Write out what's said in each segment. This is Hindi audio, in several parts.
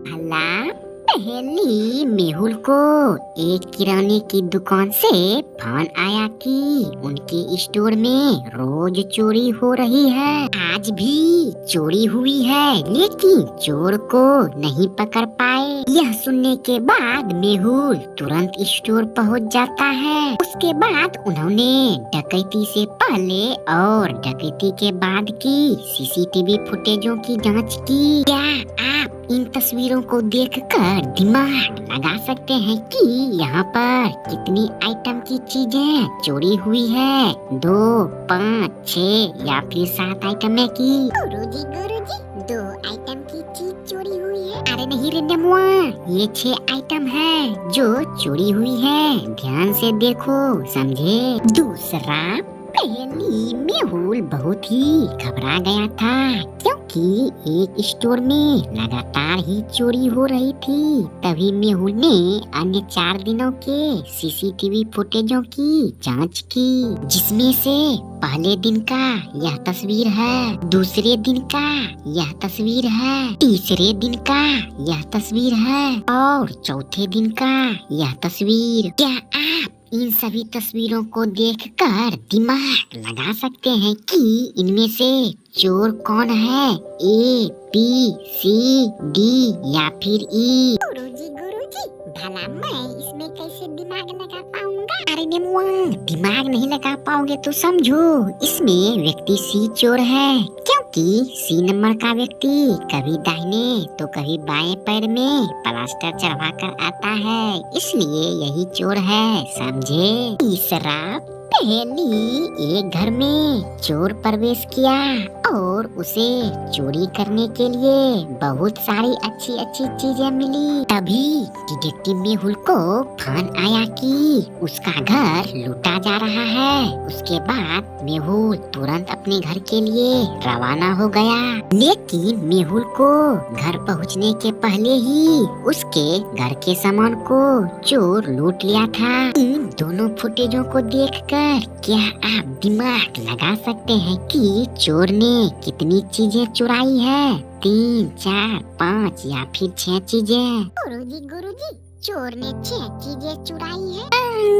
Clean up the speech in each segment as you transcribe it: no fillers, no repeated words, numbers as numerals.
भला पहली मेहुल को एक किराने की दुकान से फोन आया कि उनके स्टोर में रोज चोरी हो रही है। आज भी चोरी हुई है, लेकिन चोर को नहीं पकड़ पाए। यह सुनने के बाद मेहुल तुरंत स्टोर पहुंच जाता है। उसके बाद उन्होंने डकैती से पहले और डकैती के बाद की सीसीटीवी फुटेजों की जांच की। क्या आप इन तस्वीरों को देखकर दिमाग लगा सकते हैं कि यहाँ पर कितनी आइटम की चीजें चोरी हुई है? 2, 5, 6 या फिर 7 आइटम है की? गुरुजी 2 आइटम की चीज चोरी हुई है। अरे नहीं रे नमुआ, ये 6 आइटम है जो चोरी हुई है। ध्यान से देखो, समझे? दूसरा, पहली मेहुल बहुत ही घबरा गया था क्योंकि एक स्टोर में लगातार ही चोरी हो रही थी। तभी मेहुल ने अन्य 4 दिनों के सीसीटीवी फुटेजों की जांच की, जिसमें से पहले दिन का यह तस्वीर है, दूसरे दिन का यह तस्वीर है, तीसरे दिन का यह तस्वीर है और चौथे दिन का यह तस्वीर। क्या आप इन सभी तस्वीरों को देखकर दिमाग लगा सकते हैं कि इनमें से चोर कौन है? A, B, C, D या फिर E? गुरुजी भला मैं इसमें कैसे दिमाग लगा पाऊंगा? अरे नेमुआ, दिमाग नहीं लगा पाओगे तो समझो, इसमें व्यक्ति C चोर है क्योंकि C नंबर का व्यक्ति कभी दाहिने तो कभी बाएं पैर में प्लास्टर चढ़वा कर आता है, इसलिए यही चोर है, समझे? तीसरा, पहली एक घर में चोर प्रवेश किया और उसे चोरी करने के लिए बहुत सारी अच्छी अच्छी चीजें मिली। तभी डिटेक्टिव मेहुल को फोन आया कि उसका घर लूटा जा रहा है। उसके बाद मेहुल तुरंत अपने घर के लिए रवाना हो गया, लेकिन मेहुल को घर पहुंचने के पहले ही उसके घर के सामान को चोर लूट लिया था। इन दोनों फुटेजों को देखकर क्या आप दिमाग लगा सकते हैं कि चोर ने कितनी चीजें चुराई है? 3, 4, 5 या फिर 6 चीजें? गुरुजी चोर ने 6 चीजें चुराई है।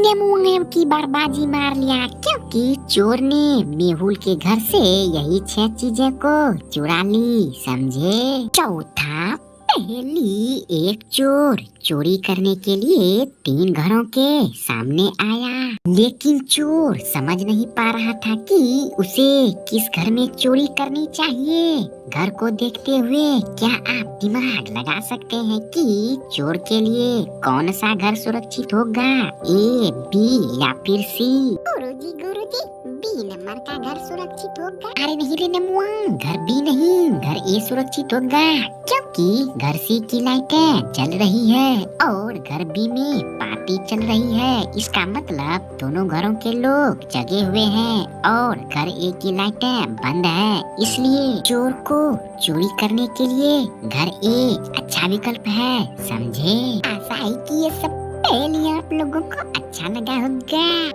नेमुआ की बर्बादी मार लिया क्योंकि चोर ने मेहुल के घर से यही 6 चीजें को चुरा ली, समझे? चौथा, पहली एक चोर चोरी करने के लिए 3 घरों के सामने आया, लेकिन चोर समझ नहीं पा रहा था कि उसे किस घर में चोरी करनी चाहिए। घर को देखते हुए क्या आप दिमाग लगा सकते हैं कि चोर के लिए कौन सा घर सुरक्षित होगा? A, B या फिर C? गुरुजी B नंबर का घर सुरक्षित होगा। अरे नहीं रे नमुआ, घर B नहीं, घर A सुरक्षित होगा क्योंकि घर C की लाइटें जल रही है और घर B में पार्टी चल रही है। इसका मतलब दोनों घरों के लोग जगे हुए हैं और घर A की लाइटें बंद है, इसलिए चोर को चोरी करने के लिए घर A अच्छा विकल्प है, समझे? आशा है कि ये सब पहले आप लोगों को अच्छा लगा होगा।